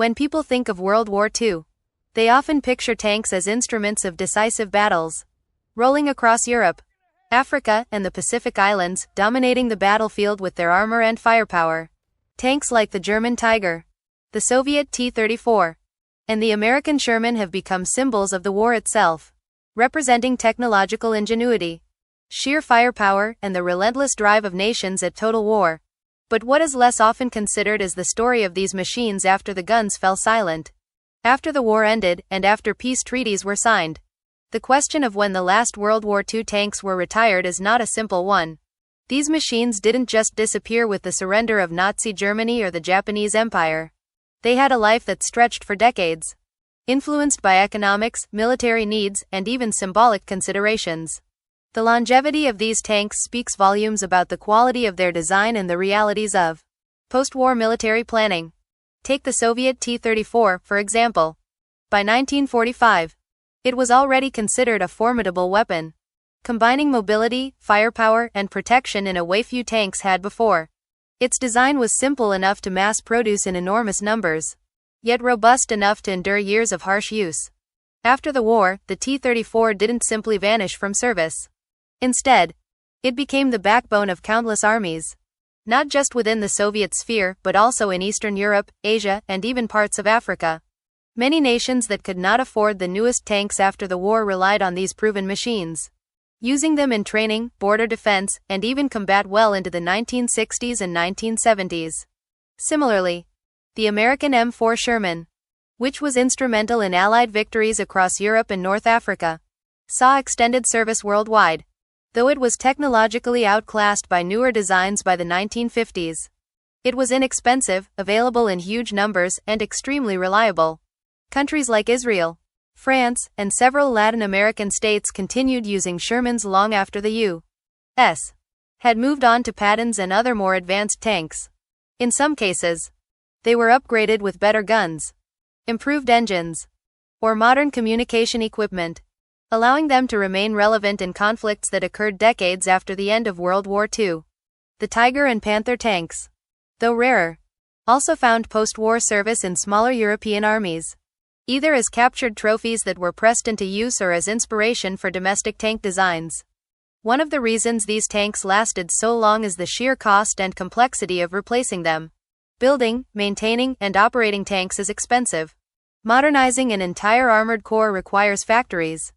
When people think of World War II, they often picture tanks as instruments of decisive battles, rolling across Europe, Africa, and the Pacific Islands, dominating the battlefield with their armor and firepower. Tanks like the German Tiger, the Soviet T-34, and the American Sherman have become symbols of the war itself, representing technological ingenuity, sheer firepower, and the relentless drive of nations at total war. But what is less often considered is the story of these machines after the guns fell silent. After the war ended, and after peace treaties were signed, the question of when the last World War II tanks were retired is not a simple one. These machines didn't just disappear with the surrender of Nazi Germany or the Japanese Empire. They had a life that stretched for decades, influenced by economics, military needs, and even symbolic considerations. The longevity of these tanks speaks volumes about the quality of their design and the realities of post-war military planning. Take the Soviet T-34, for example. By 1945, it was already considered a formidable weapon, combining mobility, firepower, and protection in a way few tanks had before. Its design was simple enough to mass produce in enormous numbers, yet robust enough to endure years of harsh use. After the war, the T-34 didn't simply vanish from service. Instead, it became the backbone of countless armies, not just within the Soviet sphere, but also in Eastern Europe, Asia, and even parts of Africa. Many nations that could not afford the newest tanks after the war relied on these proven machines, using them in training, border defense, and even combat well into the 1960s and 1970s. Similarly, the American M4 Sherman, which was instrumental in Allied victories across Europe and North Africa, saw extended service worldwide, though it was technologically outclassed by newer designs by the 1950s. It was inexpensive, available in huge numbers, and extremely reliable. Countries like Israel, France, and several Latin American states continued using Shermans long after the U.S. had moved on to Pattons and other more advanced tanks. In some cases, they were upgraded with better guns, improved engines, or modern communication equipment, allowing them to remain relevant in conflicts that occurred decades after the end of World War II. The Tiger and Panther tanks, though rarer, also found post-war service in smaller European armies, either as captured trophies that were pressed into use or as inspiration for domestic tank designs. One of the reasons these tanks lasted so long is the sheer cost and complexity of replacing them. Building, maintaining, and operating tanks is expensive. Modernizing an entire armored corps requires factories,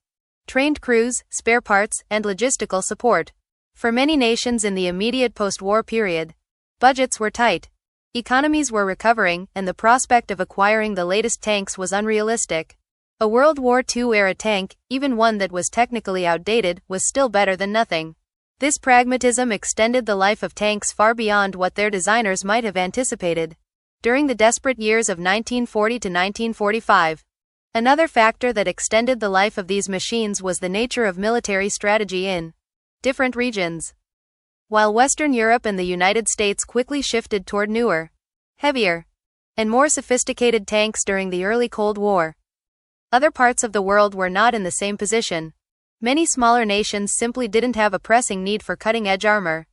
trained crews, spare parts, and logistical support. For many nations in the immediate post-war period, budgets were tight, economies were recovering, and the prospect of acquiring the latest tanks was unrealistic. A World War II-era tank, even one that was technically outdated, was still better than nothing. This pragmatism extended the life of tanks far beyond what their designers might have anticipated. During the desperate years of 1940 to 1945, another factor that extended the life of these machines was the nature of military strategy in different regions. While Western Europe and the United States quickly shifted toward newer, heavier, and more sophisticated tanks during the early Cold War, other parts of the world were not in the same position. Many smaller nations simply didn't have a pressing need for cutting-edge armor.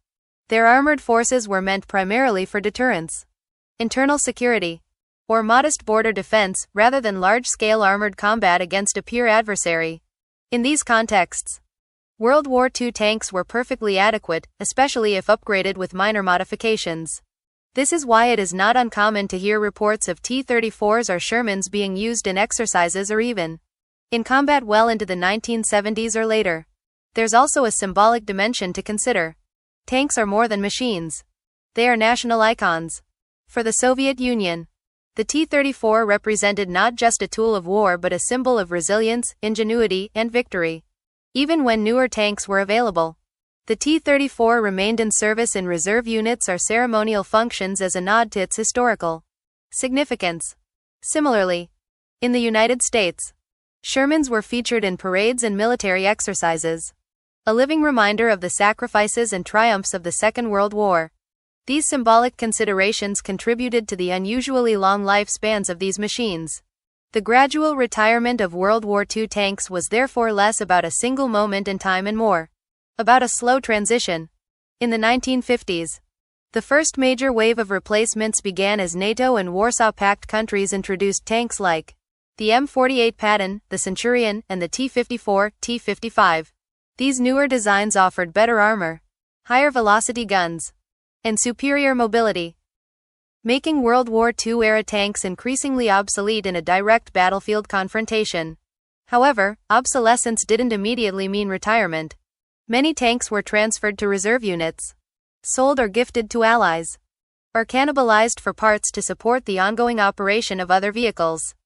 Their armored forces were meant primarily for deterrence, internal security, or modest border defense, rather than large-scale armored combat against a peer adversary. In these contexts, World War II tanks were perfectly adequate, especially if upgraded with minor modifications. This is why it is not uncommon to hear reports of T-34s or Shermans being used in exercises or even in combat well into the 1970s or later. There's also a symbolic dimension to consider. Tanks are more than machines. They are national icons. For the Soviet Union, the T-34 represented not just a tool of war but a symbol of resilience, ingenuity, and victory. Even when newer tanks were available, the T-34 remained in service in reserve units or ceremonial functions as a nod to its historical significance. Similarly, in the United States, Shermans were featured in parades and military exercises, a living reminder of the sacrifices and triumphs of the Second World War. These symbolic considerations contributed to the unusually long lifespans of these machines. The gradual retirement of World War II tanks was therefore less about a single moment in time and more about a slow transition. In the 1950s, The first major wave of replacements began as NATO and Warsaw Pact countries introduced tanks like the M48 Patton, the Centurion, and the T-54, T-55. These newer designs offered better armor, higher velocity guns, and superior mobility, making World War II-era tanks increasingly obsolete in a direct battlefield confrontation. However, obsolescence didn't immediately mean retirement. Many tanks were transferred to reserve units, sold or gifted to allies, or cannibalized for parts to support the ongoing operation of other vehicles.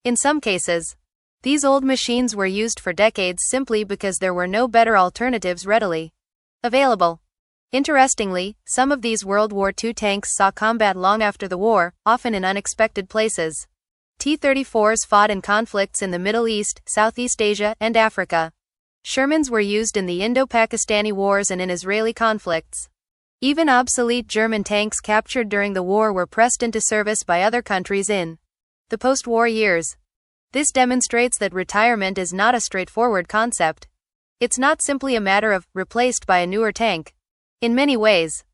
In some cases, these old machines were used for decades simply because there were no better alternatives readily available. Interestingly, some of these World War II tanks saw combat long after the war, often in unexpected places. T-34s fought in conflicts in the Middle East, Southeast Asia, and Africa. Shermans were used in the Indo-Pakistani wars and in Israeli conflicts. Even obsolete German tanks captured during the war were pressed into service by other countries in the post-war years. This demonstrates that retirement is not a straightforward concept. It's not simply a matter of replaced by a newer tank. In many ways,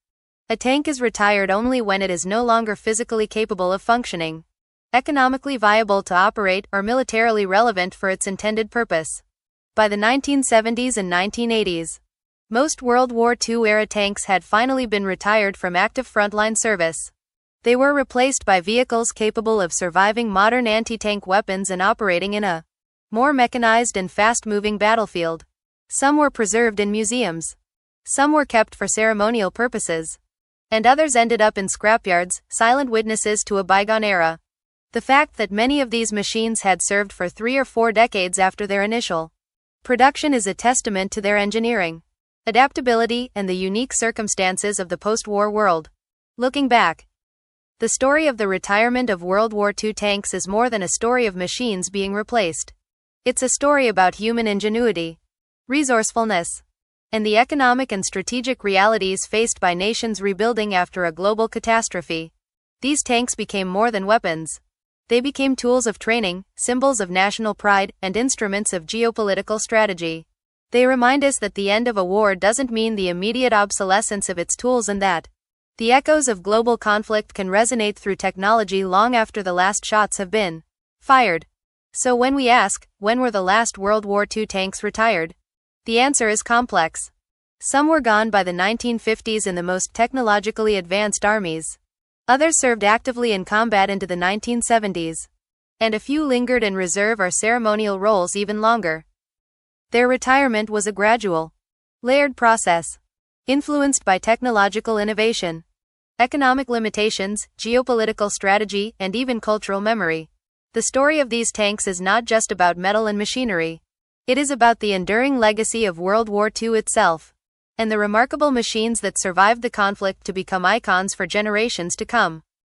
a tank is retired only when it is no longer physically capable of functioning, economically viable to operate, or militarily relevant for its intended purpose. By the 1970s and 1980s, most World War II-era tanks had finally been retired from active frontline service. They were replaced by vehicles capable of surviving modern anti-tank weapons and operating in a more mechanized and fast-moving battlefield. Some were preserved in museums. Some were kept for ceremonial purposes, and others ended up in scrapyards, silent witnesses to a bygone era. The fact that many of these machines had served for 3 or 4 decades after their initial production is a testament to their engineering, adaptability, and the unique circumstances of the post-war world. Looking back, the story of the retirement of World War II tanks is more than a story of machines being replaced. It's a story about human ingenuity, resourcefulness, and the economic and strategic realities faced by nations rebuilding after a global catastrophe. These tanks became more than weapons. They became tools of training, symbols of national pride, and instruments of geopolitical strategy. They remind us that the end of a war doesn't mean the immediate obsolescence of its tools, and that the echoes of global conflict can resonate through technology long after the last shots have been fired. So when we ask, when were the last World War II tanks retired? The answer is complex. Some were gone by the 1950s in the most technologically advanced armies. Others served actively in combat into the 1970s. And a few lingered in reserve or ceremonial roles even longer. Their retirement was a gradual, layered process, influenced by technological innovation, economic limitations, geopolitical strategy, and even cultural memory. The story of these tanks is not just about metal and machinery. It is about the enduring legacy of World War II itself, and the remarkable machines that survived the conflict to become icons for generations to come.